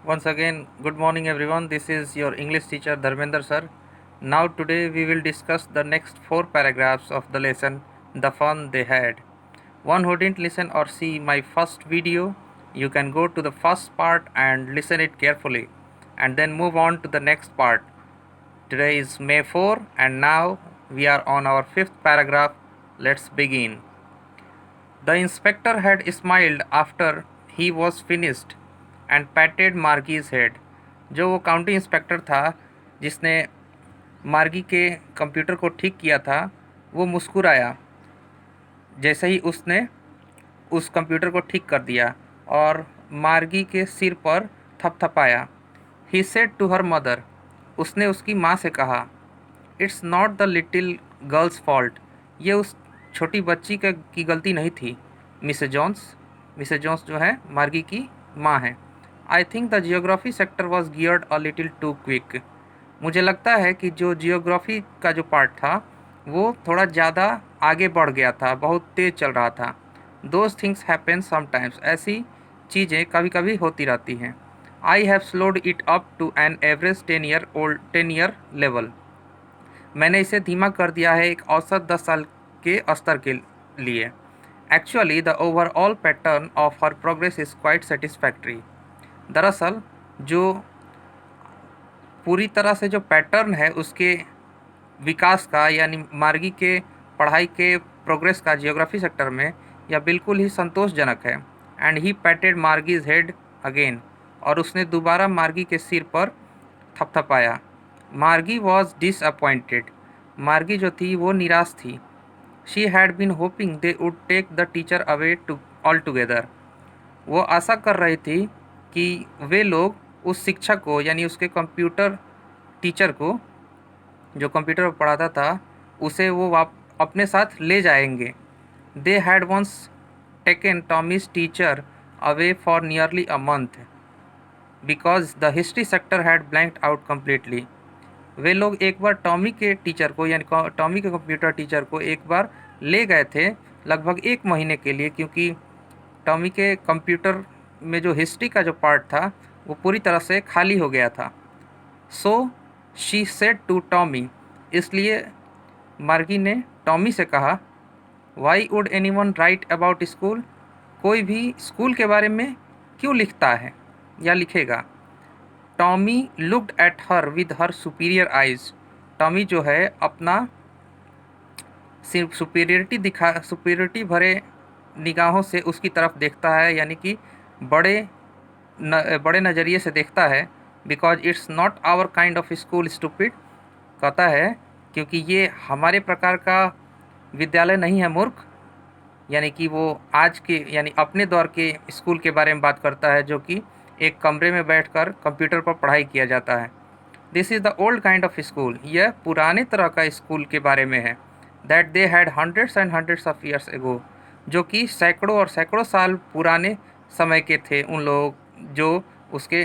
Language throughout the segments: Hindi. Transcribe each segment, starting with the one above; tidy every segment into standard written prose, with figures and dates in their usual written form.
Once again, good morning everyone. This is your English teacher Dharmender sir. Now today we will discuss the next 4 paragraphs of the lesson, The Fun They Had. One who didn't listen or see my first video, you can go to the first part and listen it carefully and then move on to the next part. Today is May 4 and now we are on our 5th paragraph. Let's begin. The inspector had smiled after he was finished and patted मार्गी's head. जो वो काउंटी इंस्पेक्टर था जिसने मार्गी के कंप्यूटर को ठीक किया था, वो मुस्कुराया जैसे ही उसने उस कंप्यूटर को ठीक कर दिया और मार्गी के सिर पर थपथपाया. He said to her mother, उसने उसकी माँ से कहा, it's not the little girl's fault, ये उस छोटी बच्ची की गलती नहीं थी. मिसेस जोन्स जो है मार्गी की माँ हैं. I think the geography sector was geared a little too quick, मुझे लगता है कि जो जियोग्राफी का जो पार्ट था वो थोड़ा ज़्यादा आगे बढ़ गया था, बहुत तेज़ चल रहा था. दोज थिंग्स हैपन समटाइम्स, ऐसी चीज़ें कभी कभी होती रहती हैं. I have slowed it up to an average 10 year level, मैंने इसे धीमा कर दिया है एक औसत 10 साल के स्तर के लिए. Actually the overall pattern of her progress is quite satisfactory, दरअसल जो पूरी तरह से जो पैटर्न है उसके विकास का, यानी मार्गी के पढ़ाई के प्रोग्रेस का जियोग्राफी सेक्टर में, यह बिल्कुल ही संतोषजनक है. And he patted Margie's head again, और उसने दोबारा मार्गी के सिर पर थपथपाया. मार्गी वॉज डिसअपॉइंटेड, मार्गी जो थी वो निराश थी. She had been hoping they would take the teacher away altogether, वो आशा कर रही थी कि वे लोग उस शिक्षक को, यानी उसके कंप्यूटर टीचर को जो कंप्यूटर पर पढ़ाता था, उसे वो अपने साथ ले जाएंगे. They had once taken Tommy's teacher away for nearly a month because the history sector had blanked out completely. वे लोग एक बार टॉमी के टीचर को, यानी टॉमी के कंप्यूटर टीचर को एक बार ले गए थे लगभग 1 महीने के लिए, क्योंकि टॉमी के कंप्यूटर में जो हिस्ट्री का जो पार्ट था वो पूरी तरह से खाली हो गया था. So she said to Tommy, इसलिए मार्गी ने टॉमी से कहा, why would anyone write about school, कोई भी स्कूल के बारे में क्यों लिखता है या लिखेगा. Tommy looked at her with her superior eyes, Tommy जो है अपना सुपीरियरिटी भरे निगाहों से उसकी तरफ देखता है, यानी कि बड़े नज़रिए से देखता है. Because it's not our kind of school stupid, कहता है क्योंकि ये हमारे प्रकार का विद्यालय नहीं है मूर्ख, यानी कि वो आज के, यानी अपने दौर के स्कूल के बारे में बात करता है जो कि एक कमरे में बैठकर कंप्यूटर पर पढ़ाई किया जाता है. This is the old kind of school, यह पुराने तरह का स्कूल के बारे में है. That they had hundreds and hundreds of years ago, जो कि सैकड़ों और सैकड़ों साल पुराने समय के थे उन लोग, जो उसके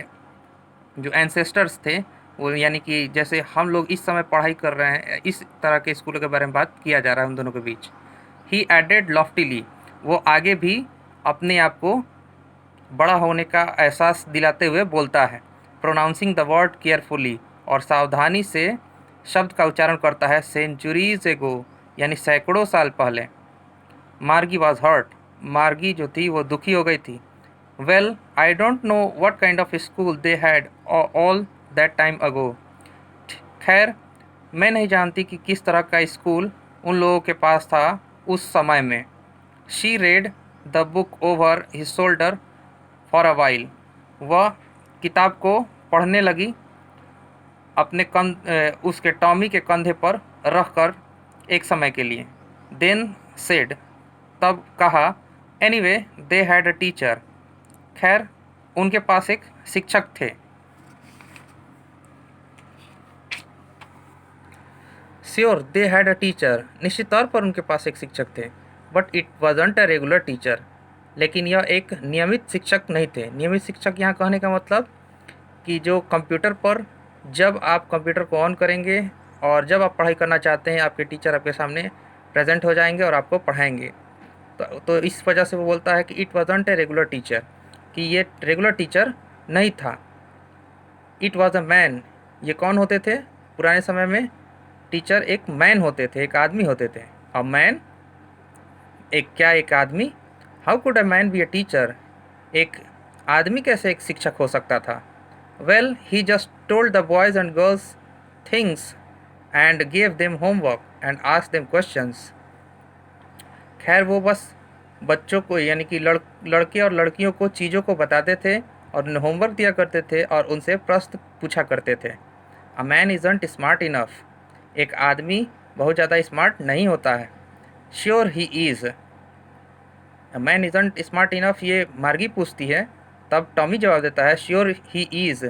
जो एंसेस्टर्स थे वो, यानी कि जैसे हम लोग इस समय पढ़ाई कर रहे हैं, इस तरह के स्कूलों के बारे में बात किया जा रहा है उन दोनों के बीच. ही एडेड लॉफ्टीली, वो आगे भी अपने आप को बड़ा होने का एहसास दिलाते हुए बोलता है. प्रोनाउंसिंग द वर्ड केयरफुली, और सावधानी से शब्द का उच्चारण करता है. सेंचुरीज एगो, यानी सैकड़ों साल पहले. मार्गी वॉज हर्ट, मार्गी जो थी वो दुखी हो गई थी. Well I don't know what kind of school they had all that time ago, खैर मैं नहीं जानती कि किस तरह का स्कूल उन लोगों के पास था उस समय में. She read the book over his shoulder for a while, वह किताब को पढ़ने लगी अपने उसके टॉमी के कंधे पर रख कर एक समय के लिए. देन सेड, तब कहा, anyway they had a teacher, खैर उनके पास एक शिक्षक थे. Sure they had a teacher, निश्चित तौर पर उनके पास एक शिक्षक थे. But it wasn't a regular teacher, लेकिन यह एक नियमित शिक्षक नहीं थे. नियमित शिक्षक यहाँ कहने का मतलब कि जो कंप्यूटर पर जब आप कंप्यूटर को ऑन करेंगे और जब आप पढ़ाई करना चाहते हैं, आपके टीचर आपके सामने प्रेजेंट हो जाएंगे और आपको पढ़ाएंगे. तो इस वजह से वो बोलता है कि it wasn't a regular teacher, कि ये रेगुलर टीचर नहीं था. It was a man. ये कौन होते थे पुराने समय में? टीचर एक मैन होते थे, एक आदमी होते थे। अ मैन, एक आदमी। How could a man be a teacher? एक आदमी कैसे एक शिक्षक हो सकता था? Well, he just told the boys and girls things and gave them homework and asked them questions. खैर, वो बस बच्चों को यानी कि लड़के और लड़कियों को चीज़ों को बताते थे और उन्हें होमवर्क दिया करते थे और उनसे प्रश्न पूछा करते थे। A man isn't smart enough. एक आदमी बहुत ज़्यादा स्मार्ट नहीं होता है। Sure he is. A man isn't smart enough ये मार्गी पूछती है, तब टॉमी जवाब देता है श्योर ही इज़।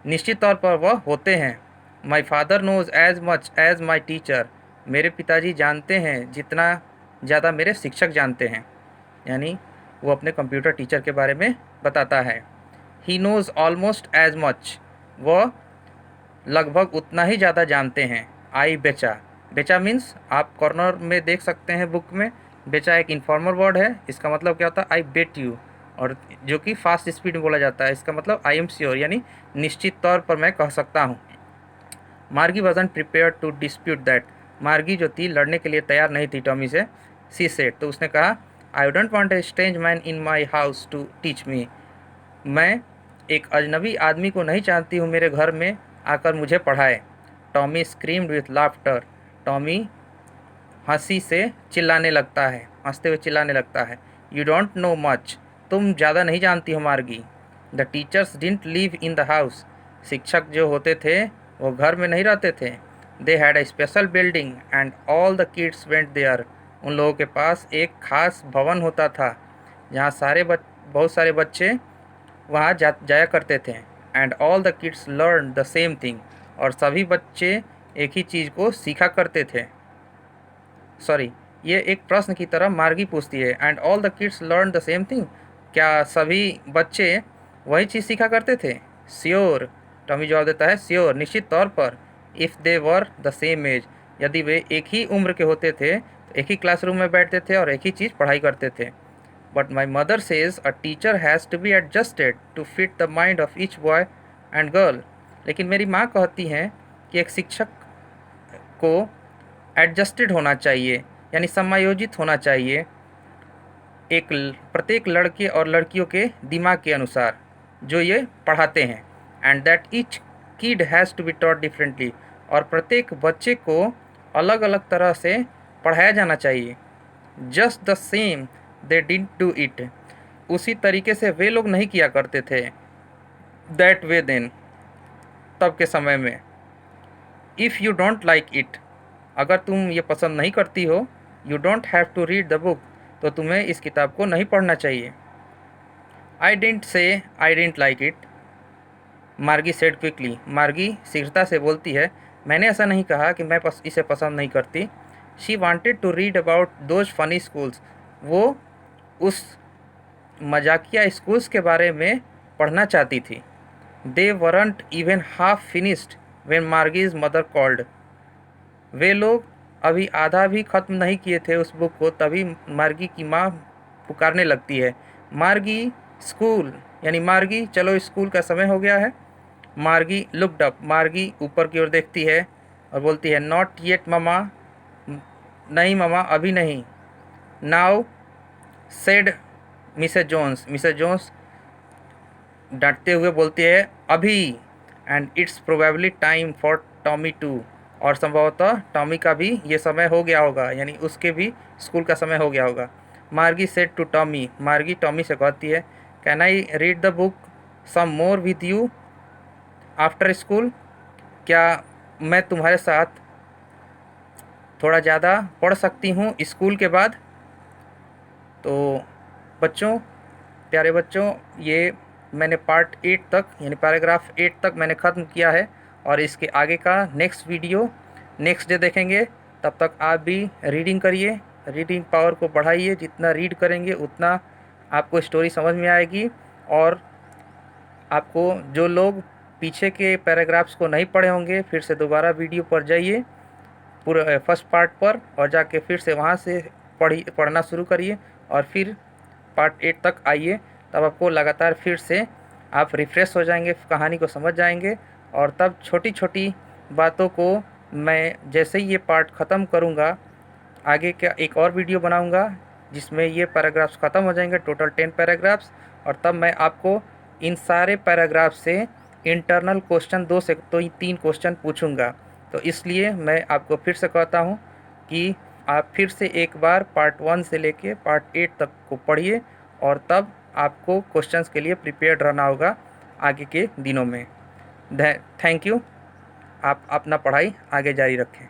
निश्चित तौर पर वह होते हैं। My father knows as much as my teacher. मेरे पिताजी जानते हैं जितना ज़्यादा मेरे शिक्षक जानते हैं। यानी वो अपने कंप्यूटर टीचर के बारे में बताता है। He knows almost as much. वह लगभग उतना ही ज़्यादा जानते हैं। आई बेचा। बेचा मीन्स आप कॉर्नर में देख सकते हैं बुक में। बेचा एक इन्फॉर्मल वर्ड है। इसका मतलब क्या होता है? आई बेट यू। और जो कि फास्ट स्पीड में बोला जाता है, इसका मतलब आई एम श्योर, यानी निश्चित तौर पर मैं कह सकता हूँ। Margie wasn't prepared to dispute that. Margie जो थी लड़ने के लिए तैयार नहीं थी टॉमी से। सी सेड, तो उसने कहा I wouldn't want a strange man in my house to teach me. मैं एक अजनबी आदमी को नहीं चाहती हूँ मेरे घर में आकर मुझे पढ़ाए। Tommy screamed with laughter. Tommy हंसी से चिल्लाने लगता है, हंसते हुए चिल्लाने लगता है। You don't know much. तुम ज़्यादा नहीं जानती हो मार्गी। The teachers didn't live in the house. शिक्षक जो होते थे वो घर में नहीं रहते थे। They had a special building and all the kids went there. उन लोगों के पास एक खास भवन होता था जहाँ बहुत सारे बच्चे वहाँ जाया करते थे। And all the kids learn the same thing. और सभी बच्चे एक ही चीज़ को सीखा करते थे। सॉरी, ये एक प्रश्न की तरह मार्गी पूछती है। And all the kids learn the same thing. क्या सभी बच्चे वही चीज़ सीखा करते थे? श्योर। टॉमी जवाब देता है श्योर, निश्चित तौर पर। If they were the same age. यदि वे एक ही उम्र के होते थे तो एक ही क्लासरूम में बैठते थे और एक ही चीज़ पढ़ाई करते थे। But my mother says a teacher has to be adjusted to fit the mind of each boy and girl. लेकिन मेरी माँ कहती हैं कि एक शिक्षक को एडजस्टेड होना चाहिए, यानी समायोजित होना चाहिए प्रत्येक लड़के और लड़कियों के दिमाग के अनुसार जो ये पढ़ाते हैं। And that each kid has to be taught differently. और प्रत्येक बच्चे को अलग अलग तरह से पढ़ाया जाना चाहिए। Just the same they didn't do it. उसी तरीके से वे लोग नहीं किया करते थे। दैट वे देन, तब के समय में। If you don't like it, अगर तुम ये पसंद नहीं करती हो, you don't have to read the book, तो तुम्हें इस किताब को नहीं पढ़ना चाहिए। आई didn't say I didn't like it, मार्गी सेड क्विकली। मार्गी शीघ्रता से बोलती है, मैंने ऐसा नहीं कहा कि मैं इसे पसंद नहीं करती। She wanted to read about those funny schools. वो उस मजाकिया स्कूल्स के बारे में पढ़ना चाहती थी। They weren't even half finished when Margie's mother called. वे लोग अभी आधा भी ख़त्म नहीं किए थे उस बुक को, तभी मार्गी की माँ पुकारने लगती है, मार्गी स्कूल, यानी मार्गी चलो स्कूल का समय हो गया है। मार्गी लुक्ड अप। मार्गी ऊपर की ओर देखती है और बोलती है, नॉट येट ममा। नहीं ममा, अभी नहीं। Now said Mrs Jones. Mrs Jones डांटते हुए बोलती है, अभी। And it's probably time for Tommy too. और संभवतः टॉमी का भी ये समय हो गया होगा, यानी उसके भी स्कूल का समय हो गया होगा। Margie said to Tommy. Margie Tommy से कहती है, can I read the book some more with you after school. क्या मैं तुम्हारे साथ थोड़ा ज़्यादा पढ़ सकती हूँ स्कूल के बाद? तो बच्चों, प्यारे बच्चों, ये मैंने पार्ट 8 तक, यानी पैराग्राफ 8 तक मैंने ख़त्म किया है। और इसके आगे का नेक्स्ट वीडियो नेक्स्ट डे देखेंगे। तब तक आप भी रीडिंग करिए, रीडिंग पावर को बढ़ाइए। जितना रीड करेंगे उतना आपको स्टोरी समझ में आएगी। और आपको जो लोग पीछे के पैराग्राफ्स को नहीं पढ़े होंगे, फिर से दोबारा वीडियो पर जाइए पूरे फर्स्ट पार्ट पर, और जाके फिर से वहाँ से पढ़ना शुरू करिए और फिर पार्ट 8 तक आइए। तब आपको लगातार फिर से आप रिफ़्रेश हो जाएंगे, कहानी को समझ जाएंगे और तब छोटी छोटी बातों को मैं जैसे ही ये पार्ट ख़त्म करूँगा, आगे का एक और वीडियो बनाऊँगा जिसमें ये पैराग्राफ्स ख़त्म हो जाएंगे, टोटल 10 पैराग्राफ्स। और तब मैं आपको इन सारे पैराग्राफ से इंटरनल क्वेश्चन 2 से तो 3 क्वेश्चन पूछूंगा। तो इसलिए मैं आपको फिर से कहता हूँ कि आप फिर से एक बार पार्ट 1 से लेके पार्ट 8 तक को पढ़िए और तब आपको क्वेश्चंस के लिए प्रिपेयर्ड रहना होगा आगे के दिनों में। Thank you. आप अपना पढ़ाई आगे जारी रखें।